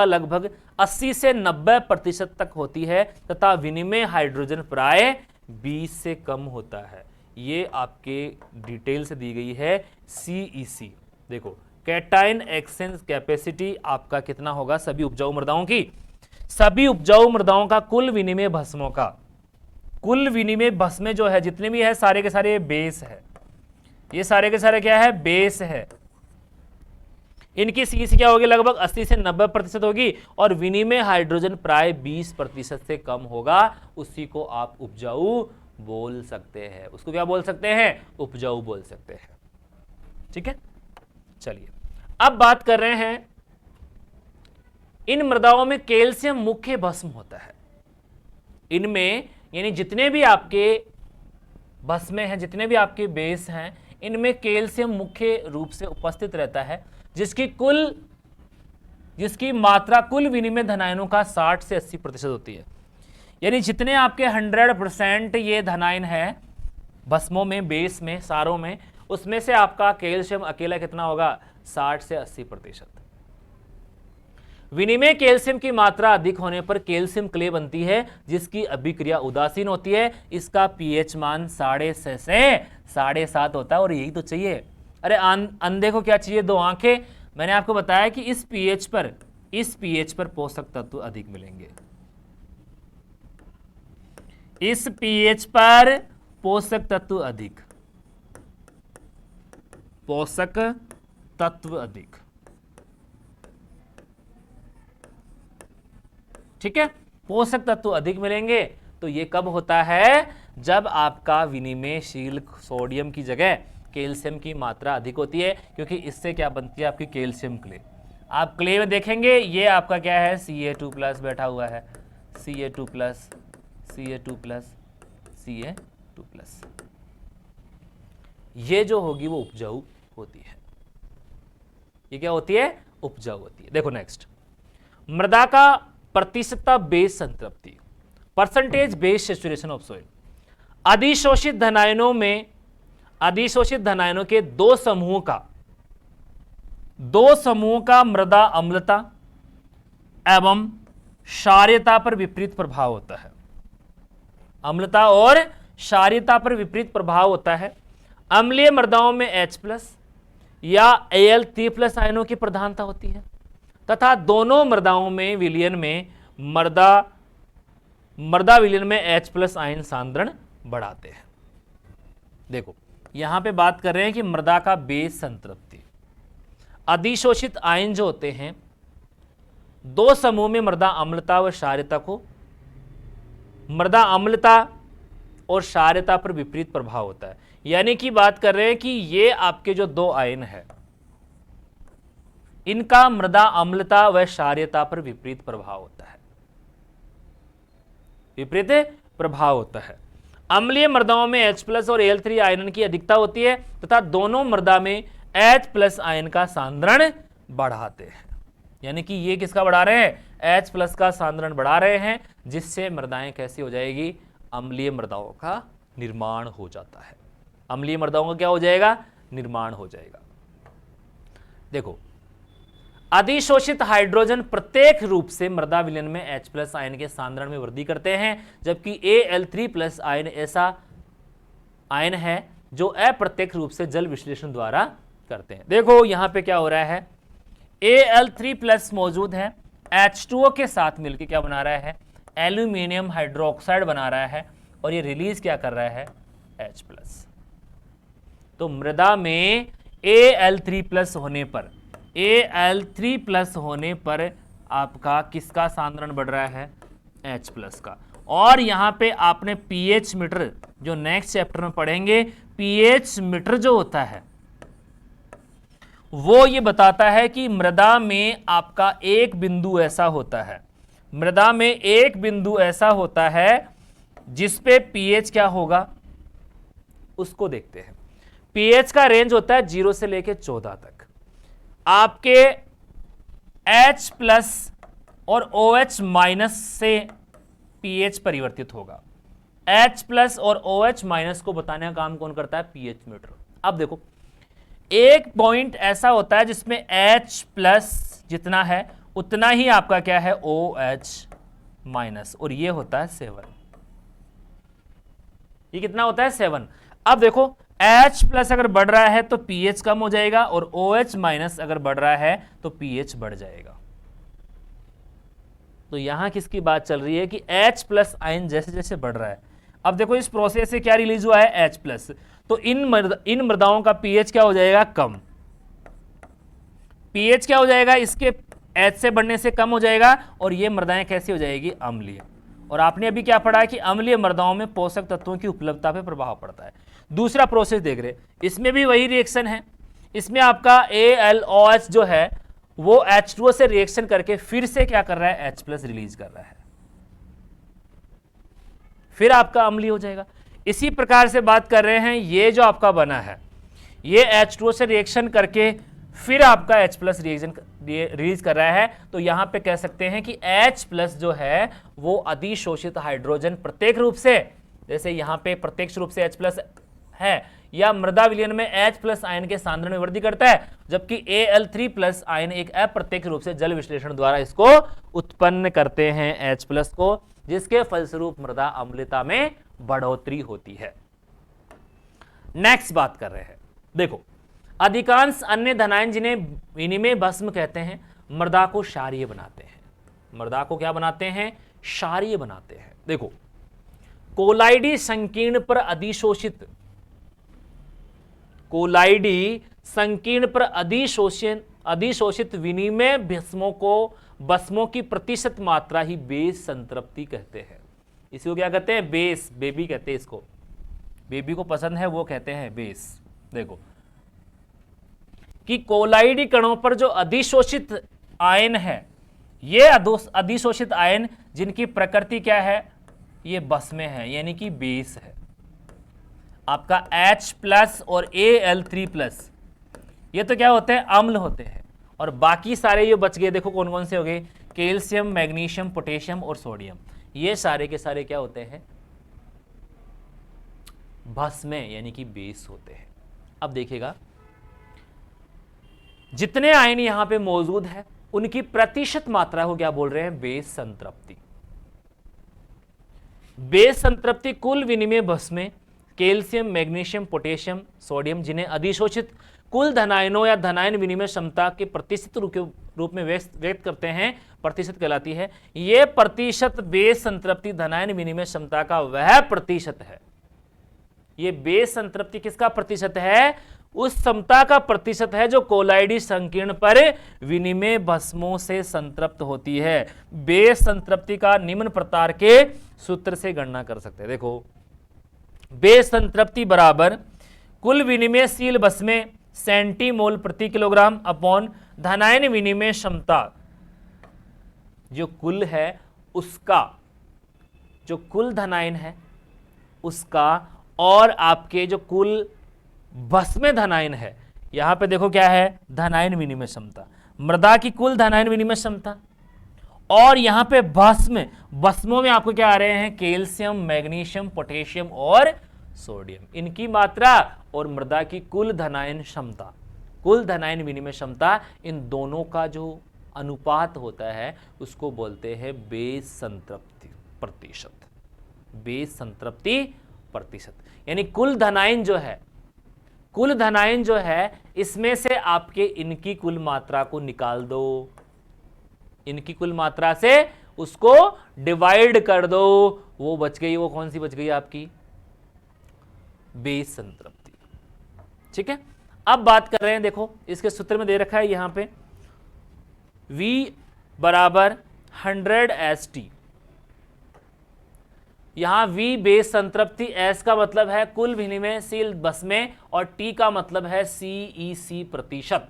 लगभग 80 से 90% तक होती है, तथा विनिमय हाइड्रोजन प्राय 20 से कम होता है। ये आपके डिटेल से दी गई है CEC। देखो कैटायन एक्सचेंज कैपेसिटी आपका कितना होगा सभी उपजाऊ मृदाओं की? सभी उपजाऊ मृदाओं का कुल विनिमय भस्मों का, कुल विनिमय भस्में जो है जितने भी है सारे के सारे बेस है। ये सारे के सारे क्या है? बेस है। इनकी CEC क्या होगी? लगभग 80 से 90% होगी, और विनिमय हाइड्रोजन प्राय 20% से कम होगा। उसी को आप उपजाऊ बोल सकते हैं। उसको क्या बोल सकते हैं? उपजाऊ बोल सकते हैं। ठीक है। चलिए अब बात कर रहे हैं, इन मृदाओं में कैल्शियम मुख्य भस्म होता है। इनमें यानी जितने भी आपके भस्म में है, जितने भी आपके बेस हैं, इनमें कैल्शियम मुख्य रूप से उपस्थित रहता है, जिसकी मात्रा कुल विनिमय धनायनों का 60 से 80% होती है। यानी जितने आपके 100% ये धनायन है भस्मों में, बेस में, सारों में, उसमें से आपका कैल्शियम अकेला कितना होगा? 60 से 80%। विनिमय कैल्शियम की मात्रा अधिक होने पर कैल्शियम क्ले बनती है, जिसकी अभिक्रिया उदासीन होती है। इसका पीएच मान 6.5 से 7.5 होता है, और यही तो चाहिए। अरे अंधे को क्या चाहिए? 2 आंखें। मैंने आपको बताया कि इस पीएच पर पोषक तत्व अधिक मिलेंगे। इस पीएच पर पोषक तत्व अधिक, पोषक तत्व अधिक, ठीक है, पोषक तत्व अधिक मिलेंगे। तो ये कब होता है? जब आपका विनिमयशील सोडियम की जगह कैल्शियम की मात्रा अधिक होती है, क्योंकि इससे क्या बनती है? आपकी कैल्शियम क्ले। आप क्ले में देखेंगे, ये आपका क्या है? Ca2+ बैठा हुआ है, Ca2+, Ca2+, Ca2+। ये जो होगी वो उपजाऊ होती है। ये क्या होती है? उपजाऊ होती है। देखो नेक्स्ट, मृदा का प्रतिशतता बेस संतृप्ति, percentage base saturation of soil. अधिशोषित धनायनों के दो समूहों का मृदा अम्लता एवं क्षारीयता पर विपरीत प्रभाव होता है। अम्लता और क्षारीयता पर विपरीत प्रभाव होता है। अम्लीय मृदाओं में H+ या Al3+ आयनों की प्रधानता होती है, तथा दोनों मृदाओं में विलयन में मृदा विलयन में H+ आयन सांद्रण बढ़ाते हैं। देखो यहां पे बात कर रहे हैं कि मृदा का बेस संतृप्ति। अधिशोषित आयन जो होते हैं, दो समूह में मृदा अम्लता व क्षारीयता और क्षारीयता पर विपरीत प्रभाव होता है। यानी कि बात कर रहे हैं कि ये आपके जो 2 आयन है, इनका मृदा अम्लता व क्षारीयता पर विपरीत प्रभाव होता है। अम्लीय मृदाओं में H+ और Al3 आयन की अधिकता होती है, तथा दोनों मृदा में H+ आयन का सांद्रण बढ़ाते हैं। यानी कि ये किसका बढ़ा रहे हैं? H+ का सांद्रण बढ़ा रहे हैं, जिससे मृदाएं कैसी हो जाएगी? अम्लीय मृदाओं का निर्माण हो जाता है। अम्लीय मृदाओं का क्या हो जाएगा? निर्माण हो जाएगा। देखो, अधिशोषित हाइड्रोजन प्रत्येक रूप से मृदा विलयन में H+ आयन के सांद्रण में वृद्धि करते हैं, जबकि Al3+ आयन ऐसा आयन है जो अप्रत्यक्ष रूप से जल विश्लेषण द्वारा करते हैं। देखो यहां पे क्या हो रहा है? Al3+ मौजूद है, H2O के साथ मिलकर क्या बना रहा है? एल्यूमिनियम हाइड्रोक्साइड बना रहा है, और ये रिलीज क्या कर रहा है? H+। तो मृदा में Al3+ होने पर आपका किसका सांद्रण बढ़ रहा है? H+ का। और यहां पे आपने pH मीटर, जो नेक्स्ट चैप्टर में पढ़ेंगे, pH मीटर जो होता है वो ये बताता है कि मृदा में आपका एक बिंदु ऐसा होता है जिस पे pH क्या होगा उसको देखते हैं। pH का रेंज होता है 0 से लेके 14 तक। आपके H+ और OH- से pH परिवर्तित होगा। H+ और OH- को बताने का काम कौन करता है? pH meter. अब देखो, एक पॉइंट ऐसा होता है जिसमें H+ जितना है उतना ही आपका क्या है? OH-, और ये होता है 7। ये कितना होता है? 7। अब देखो, H+ अगर बढ़ रहा है तो pH कम हो जाएगा, और OH- अगर बढ़ रहा है तो pH बढ़ जाएगा। तो यहां किसकी बात चल रही है कि H+ आयन जैसे जैसे बढ़ रहा है। अब देखो इस प्रोसेस से क्या रिलीज हुआ है? H+। तो इन मृदाओं का pH क्या हो जाएगा? कम। pH क्या हो जाएगा? इसके H से बढ़ने से कम हो जाएगा, और ये मृदाएं कैसी हो जाएगी? अम्लीय। और आपने अभी क्या पढ़ा कि अम्लीय मृदाओं में पोषक तत्वों की उपलब्धता पे प्रभाव पड़ता है। दूसरा प्रोसेस देख रहे, इसमें भी वही रिएक्शन है। इसमें आपका AlOH जो है वो H2O से रिएक्शन करके फिर से क्या कर रहा है? H+ रिलीज कर रहा है, फिर आपका अम्लीय हो जाएगा। इसी प्रकार से बात कर रहे हैं, ये जो आपका बना है ये H2O से रिएक्शन करके फिर आपका H प्लस रिएक्शन रिलीज कर रहा है, तो यहां पे कह सकते हैं कि H प्लस जो है वो अधिशोषित हाइड्रोजन प्रत्येक रूप से, जैसे यहां पे प्रत्यक्ष रूप से H प्लस है, या मृदा विलयन में H प्लस आयन के सांद्रण में वृद्धि करता है, जबकि Al3 प्लस आयन एक अप्रत्यक्ष रूप से जल विश्लेषण द्वारा इसको उत्पन्न करते हैं H प्लस को, जिसके फलस्वरूप मृदा अम्लता में बढ़ोतरी होती है। नेक्स्ट बात कर रहे हैं, देखो अधिकांश अन्य धनायन जिन्हें विनिमय भस्म कहते हैं मृदा को क्षारीय बनाते हैं। मृदा को क्या बनाते हैं? क्षारीय बनाते हैं। देखो कोलाइडी संकीर्ण पर अधिशोषित, कोलाइडी संकीर्ण पर अधिशोषित विनिमय भस्मों की प्रतिशत मात्रा ही बेस संतृप्ति कहते हैं। इसको क्या कहते हैं? बेस, बेबी कहते हैं इसको, बेबी को पसंद है वो कहते हैं बेस। देखो कि कोलाइडी कणों पर जो अधिशोषित आयन है, ये अधिशोषित आयन जिनकी प्रकृति क्या है? ये बस में है, यानी कि बेस है। आपका H प्लस और Al3 प्लस ये तो क्या होते हैं? अम्ल होते हैं। और बाकी सारे ये बच गए, देखो कौन कौन से हो गए? कैल्शियम, मैग्नीशियम, पोटेशियम और सोडियम, ये सारे के सारे क्या होते हैं? भस्म यानी कि बेस होते हैं। अब देखिएगा जितने आयन यहां पे मौजूद है उनकी प्रतिशत मात्रा को क्या बोल रहे हैं? बेस संतृप्ति। बेस संतृप्ति कुल विनिमय भस्म कैल्शियम, मैग्नीशियम, पोटेशियम, सोडियम जिन्हें अधिशोषित कुल धनायनों या धनायन विनिमय क्षमता के प्रतिशत रूप में व्यक्त करते हैं, प्रतिशत कहलाती है। यह प्रतिशत बेस संतृप्ति धनायन विनिमय क्षमता का वह प्रतिशत है। ये बेस संतृप्ति किसका प्रतिशत है? उस क्षमता का प्रतिशत है जो कोलाइडी संकीर्ण पर विनिमय भस्मों से संतृप्त होती है। बेस संतृप्ति का निम्न प्रकार के सूत्र से गणना कर सकते हैं। देखो बेस संतृप्ति बराबर कुल विनिमयशील भस्में सेंटीमोल प्रति किलोग्राम अपॉन धनायन विनिमय क्षमता, जो कुल है उसका, जो कुल धनायन है उसका, और आपके जो कुल भस्म धनायन है, यहां पे देखो क्या है? धनायन विनिमय क्षमता, मृदा की कुल धनायन विनिमय क्षमता, और यहां पे भस्मों में आपको क्या आ रहे हैं? कैल्शियम, मैग्नीशियम, पोटेशियम और सोडियम, इनकी मात्रा और मृदा की कुल धनायन क्षमता, कुल धनायन विनिमय क्षमता, इन दोनों का जो अनुपात होता है उसको बोलते हैं बेस संतृप्ति प्रतिशत। बेस संतृप्ति प्रतिशत यानी कुल धनायन जो है, कुल धनायन जो है इसमें से आपके इनकी कुल मात्रा को निकाल दो, इनकी कुल मात्रा से उसको डिवाइड कर दो, वो बच गई। वो कौन सी बच गई? आपकी बेस संतृप्ति। ठीक है, अब बात कर रहे हैं, देखो इसके सूत्र में दे रखा है यहां पे V बराबर 100 ST। यहां V बेस संतृप्ति, S का मतलब है कुल विनिमयशील भस्में और T का मतलब है CEC प्रतिशत।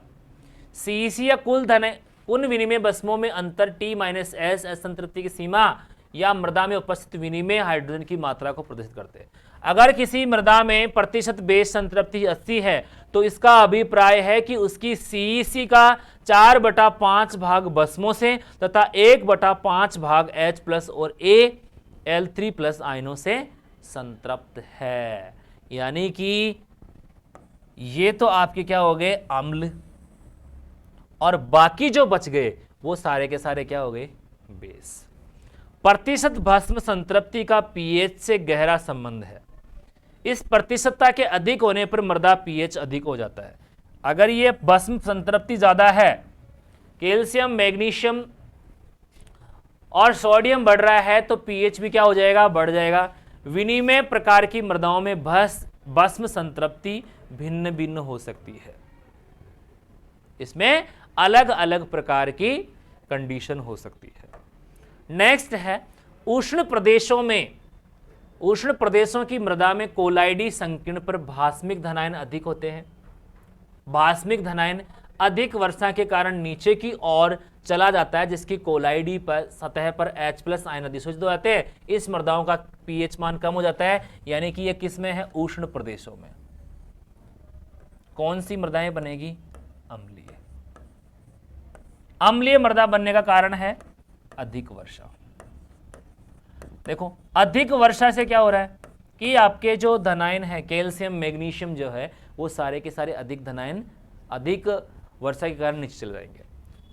CEC या कुल विनिमय भस्मों में अंतर T माइनस S संतृप्ति की सीमा या मृदा में उपस्थित विनिमय हाइड्रोजन की मात्रा को प्रदर्शित करते हैं। अगर किसी मृदा में प्रतिशत बेस संतृप्ति 80 है तो इसका अभिप्राय है कि उसकी CEC का 4/5 भाग भस्मों से तथा 1/5 भाग H प्लस और Al3 प्लस आयनों से संतृप्त है। यानी कि ये तो आपके क्या हो गए? अम्ल, और बाकी जो बच गए वो सारे के सारे क्या हो गए? बेस। प्रतिशत भस्म संतृप्ति का pH से गहरा संबंध है। इस प्रतिशतता के अधिक होने पर मृदा pH अधिक हो जाता है। अगर ये भस्म संतृप्ति ज्यादा है, कैल्शियम, मैग्नीशियम और सोडियम बढ़ रहा है, तो pH भी क्या हो जाएगा? बढ़ जाएगा। विनिमय प्रकार की मृदाओं में भस्म संतृप्ति भिन्न भिन्न हो सकती है, इसमें अलग अलग प्रकार की कंडीशन हो सकती है। नेक्स्ट है उष्ण प्रदेशों में, उष्ण प्रदेशों की मृदा में कोलाइडी संकीर्ण पर भास्मिक धनायन अधिक होते हैं। भास्मिक धनायन अधिक वर्षा के कारण नीचे की ओर चला जाता है, जिसकी कोलाइडी पर सतह पर H+ आयन अधिशोषित हो जाते हैं, इस मृदाओं का पीएच मान कम हो जाता है, यानी कि ये किस में है, उष्ण प्रदेशों में। कौन सी मृदाएं बनेगी, अम्लीय। अम्लीय मृदा बनने का कारण है अधिक वर्षा। देखो अधिक वर्षा से क्या हो रहा है कि आपके जो धनायन है, कैल्शियम मैग्नीशियम जो है, वो सारे के सारे अधिक धनायन अधिक वर्षा के कारण नीचे चले जाएंगे।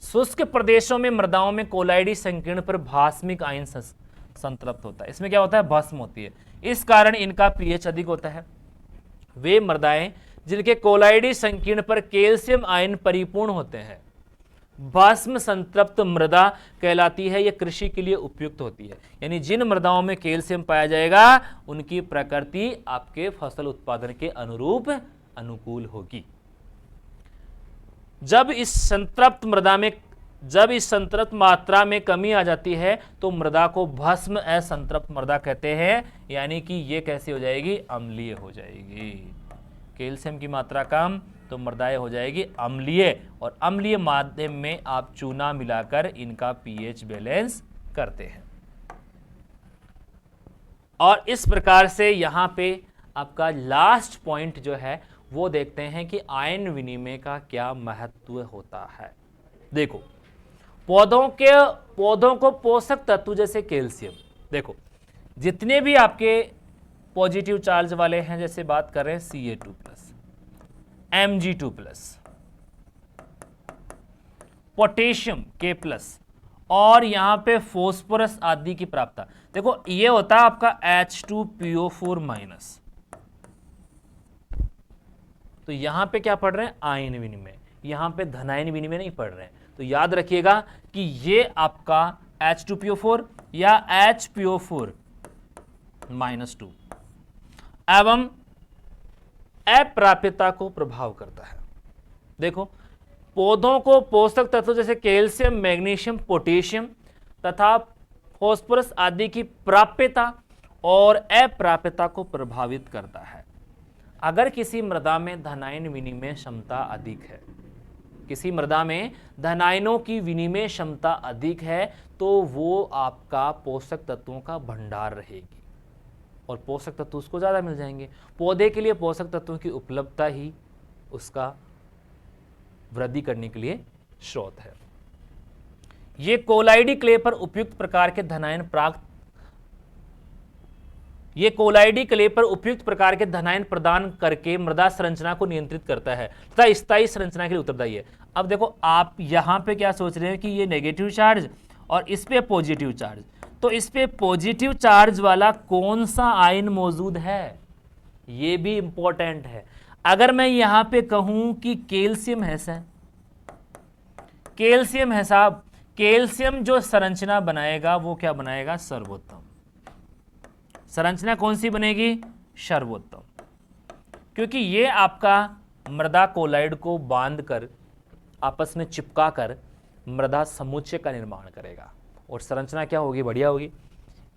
शुष्क प्रदेशों में मृदाओं में कोलाइडी संकीर्ण पर भास्मिक आयन संतृप्त होता है, इसमें क्या होता है, भस्म होती है, इस कारण इनका पीएच अधिक होता है। वे मृदाएं जिनके कोलाइडी संकीर्ण पर कैल्शियम आयन परिपूर्ण होते हैं, भस्म संतृप्त मृदा कहलाती है, यह कृषि के लिए उपयुक्त होती है। यानी जिन मृदाओं में कैल्शियम पाया जाएगा उनकी प्रकृति आपके फसल उत्पादन के अनुरूप अनुकूल होगी। जब इस संतृप्त मात्रा में कमी आ जाती है तो मृदा को भस्म असंतृप्त मृदा कहते हैं, यानी कि ये कैसी हो जाएगी, अम्लीय हो जाएगी। कैल्शियम की मात्रा कम तो मृदाएं हो जाएगी अम्लीय, और अम्लीय माध्यम में आप चूना मिलाकर इनका पीएच बैलेंस करते हैं। और इस प्रकार से यहां पे आपका लास्ट पॉइंट जो है वो देखते हैं कि आयन विनिमय का क्या महत्व होता है। देखो पौधों को पोषक तत्व जैसे कैल्शियम, देखो जितने भी आपके पॉजिटिव चार्ज वाले हैं, जैसे बात कर रहे हैं Ca2+, Mg2+, पोटेशियम K+, और यहां पे फॉस्फोरस आदि की प्राप्तता, देखो ये होता है आपका H2PO4-। तो यहां पे क्या पढ़ रहे हैं, आयन विनिमय, यहां पे धनायन विनिमय नहीं पढ़ रहे हैं। तो याद रखिएगा कि ये आपका H2PO4 या HPO4-2 एवं अप्राप्यता को प्रभाव करता है। देखो पौधों को पोषक तत्व जैसे कैल्शियम, मैग्नीशियम, पोटेशियम तथा फॉस्फोरस आदि की प्राप्यता और अप्राप्यता को प्रभावित करता है। अगर किसी मृदा में धनायन विनिमय क्षमता अधिक है, किसी मृदा में धनायनों की विनिमय क्षमता अधिक है, तो वो आपका पोषक तत्वों का भंडार रहेगी और पोषक तत्व उसको ज़्यादा मिल जाएंगे। पौधे के लिए पोषक तत्वों की उपलब्धता ही उसका वृद्धि करने के लिए स्रोत है। ये कोलाइडी क्ले पर उपयुक्त प्रकार के धनायन प्रदान करके मृदा संरचना को नियंत्रित करता है तथा स्थायी संरचना के लिए उत्तरदायी है। अब देखो आप यहां पे क्या सोच रहे हैं कि ये नेगेटिव चार्ज और इस पे पॉजिटिव चार्ज, तो इस पे पॉजिटिव चार्ज वाला कौन सा आयन मौजूद है, ये भी इंपॉर्टेंट है। अगर मैं यहां पे कहूं कि कैल्शियम है सर, कैल्शियम है साहब, कैल्शियम जो संरचना बनाएगा वो क्या बनाएगा, सर्वोत्तम। संरचना कौन सी बनेगी, सर्वोत्तम, क्योंकि ये आपका मृदा कोलाइड को बांधकर आपस में चिपका कर मृदा समुच्चय का निर्माण करेगा और संरचना क्या होगी, बढ़िया होगी।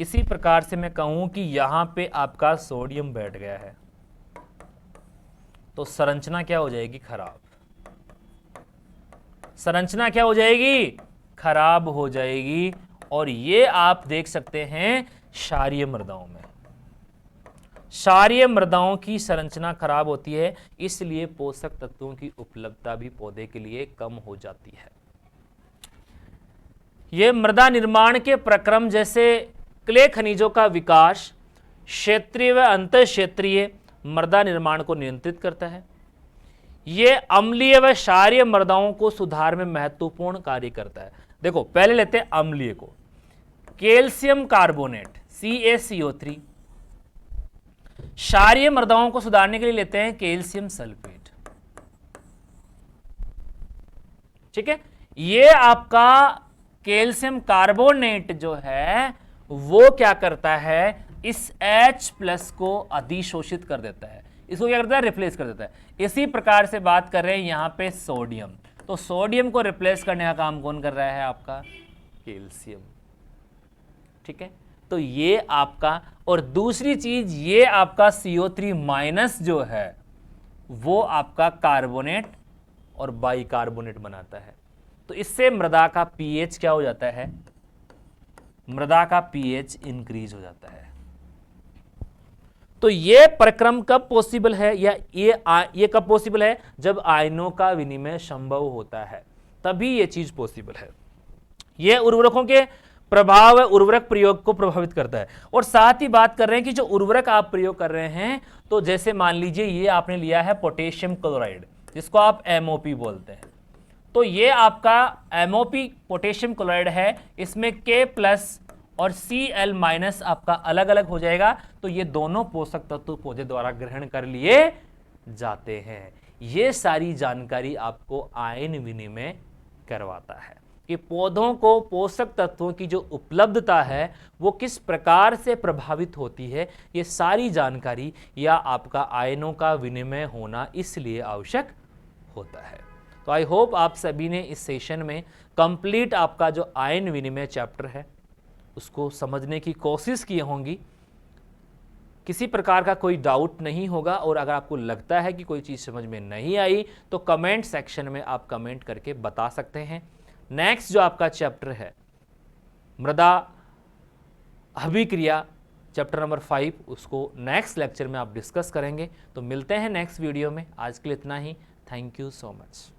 इसी प्रकार से मैं कहूं कि यहां पे आपका सोडियम बैठ गया है तो संरचना क्या हो जाएगी, खराब। संरचना क्या हो जाएगी, खराब हो जाएगी। और ये आप देख सकते हैं क्षारीय मृदाओं में, क्षारीय मृदाओं की संरचना खराब होती है, इसलिए पोषक तत्वों की उपलब्धता भी पौधे के लिए कम हो जाती है। ये मृदा निर्माण के प्रक्रम जैसे क्ले खनिजों का विकास क्षेत्रीय व अंतर क्षेत्रीय मृदा निर्माण को नियंत्रित करता है। ये अम्लीय व क्षारीय मृदाओं को सुधार में महत्वपूर्ण कार्य करता है। देखो पहले लेते हैं अम्लीय को, कैल्शियम कार्बोनेट CaCO3। क्षारीय मृदाओं को सुधारने के लिए लेते हैं कैल्शियम सल्फेट। ठीक है, ये आपका कैल्शियम कार्बोनेट जो है वो क्या करता है, इस H+ को अधिशोषित कर देता है, इसको क्या करता है, रिप्लेस कर देता है। इसी प्रकार से बात कर रहे हैं यहां पे सोडियम, तो सोडियम को रिप्लेस करने का काम कौन कर रहा है, आपका कैल्शियम। ठीक है, तो ये आपका, और दूसरी चीज ये आपका CO3- जो है वो आपका कार्बोनेट और बाइकार्बोनेट बनाता है। तो इससे मृदा का पीएच क्या हो जाता है, मृदा का पीएच इंक्रीज हो जाता है। तो ये प्रक्रम कब पॉसिबल है, या ये कब पॉसिबल है, जब आयनों का विनिमय संभव होता है, तभी ये चीज पॉसिबल है। ये उर्वरकों के प्रभाव उर्वरक प्रयोग को प्रभावित करता है। और साथ ही बात कर रहे हैं कि जो उर्वरक आप प्रयोग कर रहे हैं, तो जैसे मान लीजिए ये आपने लिया है पोटेशियम क्लोराइड, जिसको आप MOP बोलते हैं, तो ये आपका MOP पोटेशियम क्लोराइड है, इसमें K+ और Cl- आपका अलग अलग हो जाएगा। तो ये दोनों पोषक तत्व पौधे द्वारा ग्रहण कर लिए जाते हैं। ये सारी जानकारी आपको आयन विनिमय करवाता है कि पौधों को पोषक तत्वों की जो उपलब्धता है वो किस प्रकार से प्रभावित होती है। ये सारी जानकारी या आपका आयनों का विनिमय होना इसलिए आवश्यक होता है। तो आई होप आप सभी ने इस सेशन में कंप्लीट आपका जो आयन विनिमय चैप्टर है उसको समझने की कोशिश की होंगी। किसी प्रकार का कोई डाउट नहीं होगा, और अगर आपको लगता है कि कोई चीज़ समझ में नहीं आई तो कमेंट सेक्शन में आप कमेंट करके बता सकते हैं। नेक्स्ट जो आपका चैप्टर है मृदा अभिक्रिया, चैप्टर नंबर 5, उसको नेक्स्ट लेक्चर में आप डिस्कस करेंगे। तो मिलते हैं नेक्स्ट वीडियो में। आज के लिए इतना ही। Thank you so much.